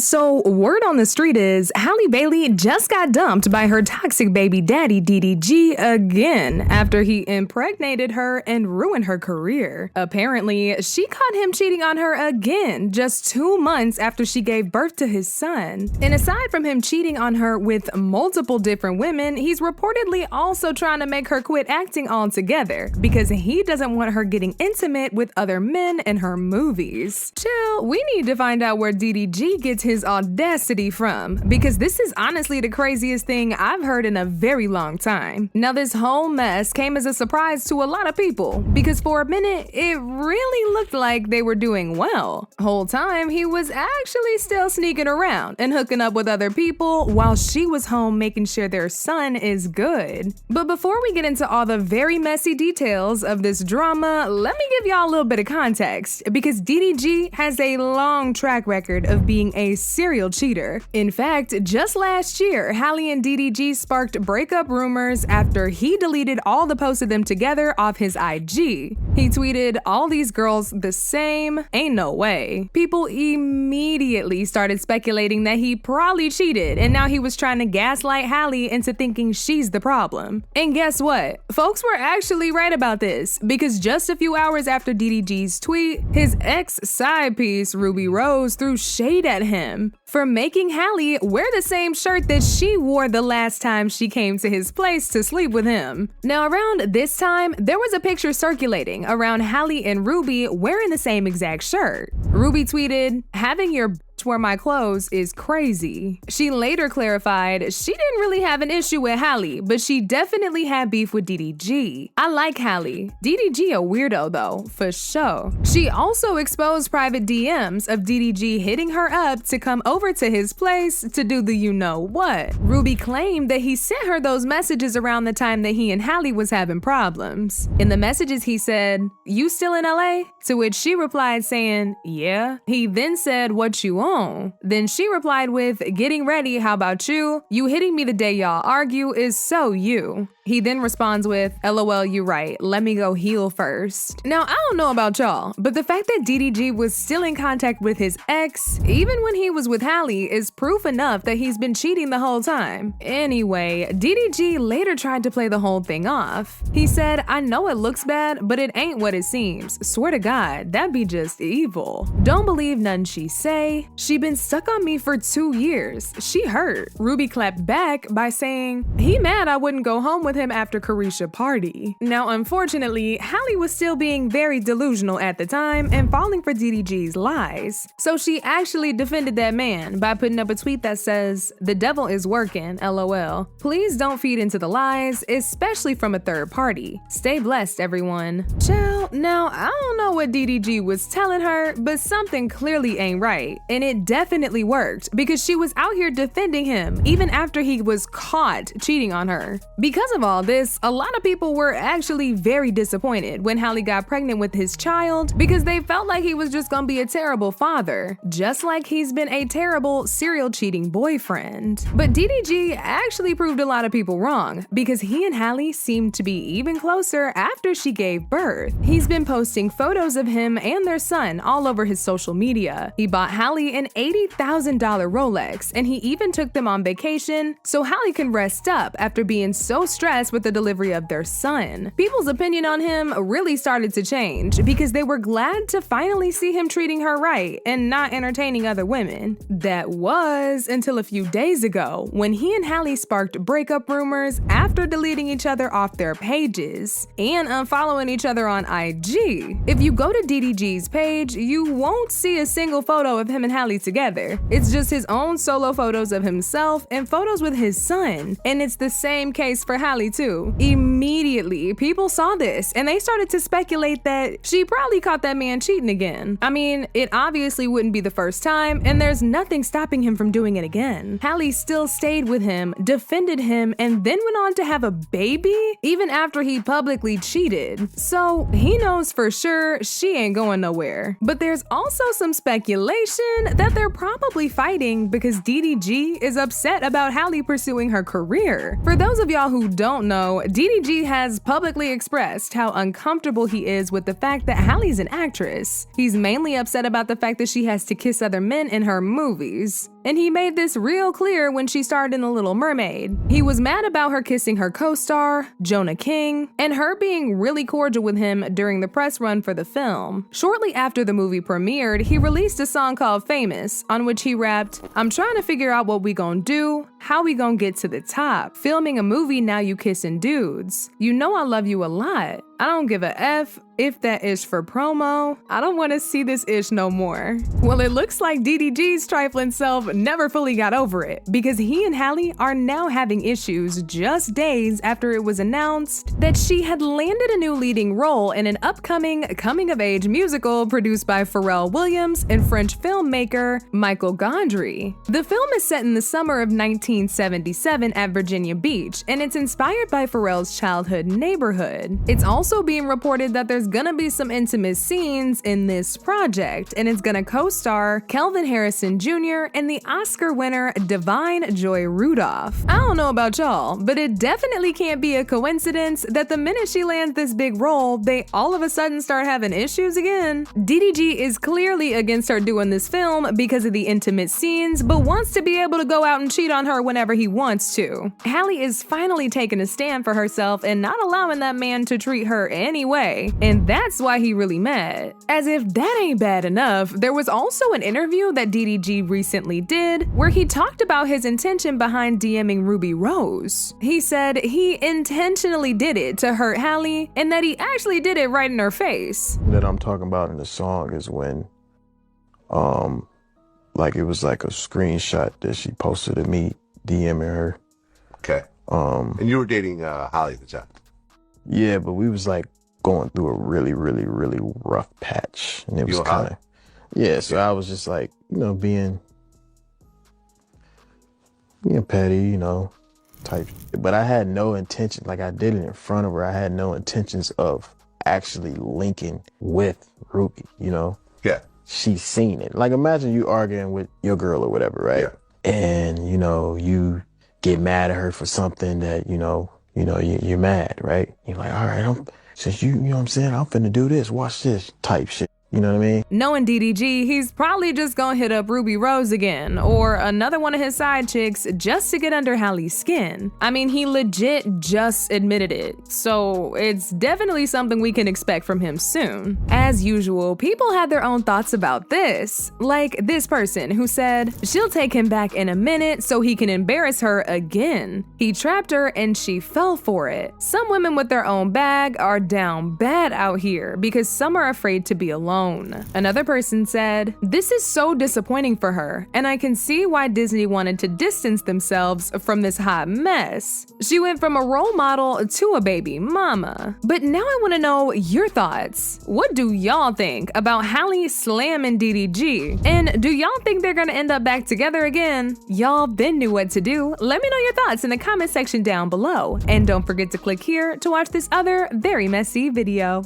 So word on the street is Halle Bailey just got dumped by her toxic baby daddy DDG again after he impregnated her and ruined her career. Apparently, she caught him cheating on her again just 2 months after she gave birth to his son. And aside from him cheating on her with multiple different women, he's reportedly also trying to make her quit acting altogether because he doesn't want her getting intimate with other men in her movies. Chill, we need to find out where DDG gets his audacity from, because this is honestly the craziest thing I've heard in a very long time. Now, this whole mess came as a surprise to a lot of people, because for a minute, it really looked like they were doing well. Whole time, he was actually still sneaking around and hooking up with other people while she was home making sure their son is good. But before we get into all the very messy details of this drama, let me give y'all a little bit of context, because DDG has a long track record of being a serial cheater. In fact, just last year, Halle and DDG sparked breakup rumors after he deleted all the posts of them together off his IG. He tweeted, "All these girls the same? Ain't no way." People immediately started speculating that he probably cheated, and now he was trying to gaslight Halle into thinking she's the problem. And guess what? Folks were actually right about this, because just a few hours after DDG's tweet, his ex-side piece, Ruby Rose, threw shade at him for making Halle wear the same shirt that she wore the last time she came to his place to sleep with him. Now, around this time, there was a picture circulating around Halle and Ruby wearing the same exact shirt. Ruby tweeted, "Having your wear my clothes is crazy." She later clarified she didn't really have an issue with Halle, but she definitely had beef with DDG. "I like Halle. DDG a weirdo though, for sure." She also exposed private DMs of DDG hitting her up to come over to his place to do the you-know-what. Ruby claimed that he sent her those messages around the time that he and Halle was having problems. In the messages he said, "You still in LA?" To which she replied saying, "Yeah." He then said, "What you on?" Then she replied with, "Getting ready, how about you? You hitting me the day y'all argue is so you." He then responds with, "LOL, you right, let me go heal first." Now, I don't know about y'all, but the fact that DDG was still in contact with his ex, even when he was with Halle, is proof enough that he's been cheating the whole time. Anyway, DDG later tried to play the whole thing off. He said, "I know it looks bad, but it ain't what it seems. Swear to God, that'd be just evil. Don't believe none she say. She been stuck on me for 2 years. She hurt." Ruby clapped back by saying, "He mad I wouldn't go home with him after Carisha party." Now, unfortunately, Halle was still being very delusional at the time and falling for DDG's lies. So she actually defended that man by putting up a tweet that says, "The devil is working, LOL. Please don't feed into the lies, especially from a third party. Stay blessed, everyone." Chill. Now, I don't know what DDG was telling her, but something clearly ain't right. And it definitely worked, because she was out here defending him even after he was caught cheating on her. Because of all this, a lot of people were actually very disappointed when Halle got pregnant with his child, because they felt like he was just gonna be a terrible father, just like he's been a terrible serial cheating boyfriend. But DDG actually proved a lot of people wrong, because he and Halle seemed to be even closer after she gave birth. He's been posting photos of him and their son all over his social media. He bought Halle an $80,000 Rolex, and he even took them on vacation so Halle can rest up after being so stressed with the delivery of their son. People's opinion on him really started to change, because they were glad to finally see him treating her right and not entertaining other women. That was until a few days ago, when he and Halle sparked breakup rumors after deleting each other off their pages and unfollowing each other on IG. If you go to DDG's page, you won't see a single photo of him and Halle together. It's just his own solo photos of himself and photos with his son. And it's the same case for Halle too. Immediately, people saw this and they started to speculate that she probably caught that man cheating again. I mean, it obviously wouldn't be the first time, and there's nothing stopping him from doing it again. Halle still stayed with him, defended him, and then went on to have a baby even after he publicly cheated. So he knows for sure she ain't going nowhere. But there's also some speculation that they're probably fighting because DDG is upset about Halle pursuing her career. For those of y'all who don't know, DDG has publicly expressed how uncomfortable he is with the fact that Halle's an actress. He's mainly upset about the fact that she has to kiss other men in her movies. and he made this real clear when she starred in The Little Mermaid. He was mad about her kissing her co-star, Jonah King, and her being really cordial with him during the press run for the film. Shortly after the movie premiered, he released a song called Famous, on which he rapped, "I'm trying to figure out what we gon' do, how we gon' get to the top. Filming a movie, now you kissing dudes. You know I love you a lot. I don't give a F if that ish for promo. I don't want to see this ish no more." Well, it looks like DDG's trifling self never fully got over it, because he and Halle are now having issues just days after it was announced that she had landed a new leading role in an upcoming coming-of-age musical produced by Pharrell Williams and French filmmaker Michael Gondry. The film is set in the summer of 1977 at Virginia Beach, and it's inspired by Pharrell's childhood neighborhood. It's also being reported that there's gonna be some intimate scenes in this project, and it's gonna co-star Kelvin Harrison Jr. and the Oscar winner Divine Joy Rudolph. I don't know about y'all, but it definitely can't be a coincidence that the minute she lands this big role, they all of a sudden start having issues again. DDG is clearly against her doing this film because of the intimate scenes, but wants to be able to go out and cheat on her whenever he wants to. Halle is finally taking a stand for herself and not allowing that man to treat her anyway, and that's why he really mad. As if that ain't bad enough, there was also an interview that DDG recently did where he talked about his intention behind DMing Ruby Rose. He said he intentionally did it to hurt Halle and that he actually did it right in her face. That I'm talking about in the song is when like it was like a screenshot that she posted of me DMing her. Okay. And you were dating Halle at the time? Yeah, but we was like going through a really rough patch, and it was kind of, yeah. So I was just like, you know, being petty, you know, type. But I had no intention. Like I did it in front of her. I had no intentions of actually linking with Ruby. You know. Yeah. She's seen it. Like imagine you arguing with your girl or whatever, right? Yeah. And you know you get mad at her for something that you're mad, right? You're like, all right, since you know what I'm saying, I'm finna do this, watch this type shit. You know what I mean? Knowing DDG, he's probably just gonna hit up Ruby Rose again, or another one of his side chicks, just to get under Halle's skin. I mean, he legit just admitted it, so it's definitely something we can expect from him soon. As usual, people had their own thoughts about this, like this person who said, she'll take him back in a minute so he can embarrass her again. He trapped her and she fell for it. Some women with their own bag are down bad out here because some are afraid to be alone. Another person said, "This is so disappointing for her, and I can see why Disney wanted to distance themselves from this hot mess. She went from a role model to a baby mama." But now I want to know your thoughts. What do y'all think about Halle slamming DDG? And do y'all think they're gonna end up back together again? Y'all then knew what to do. Let me know your thoughts in the comment section down below. And don't forget to click here to watch this other very messy video.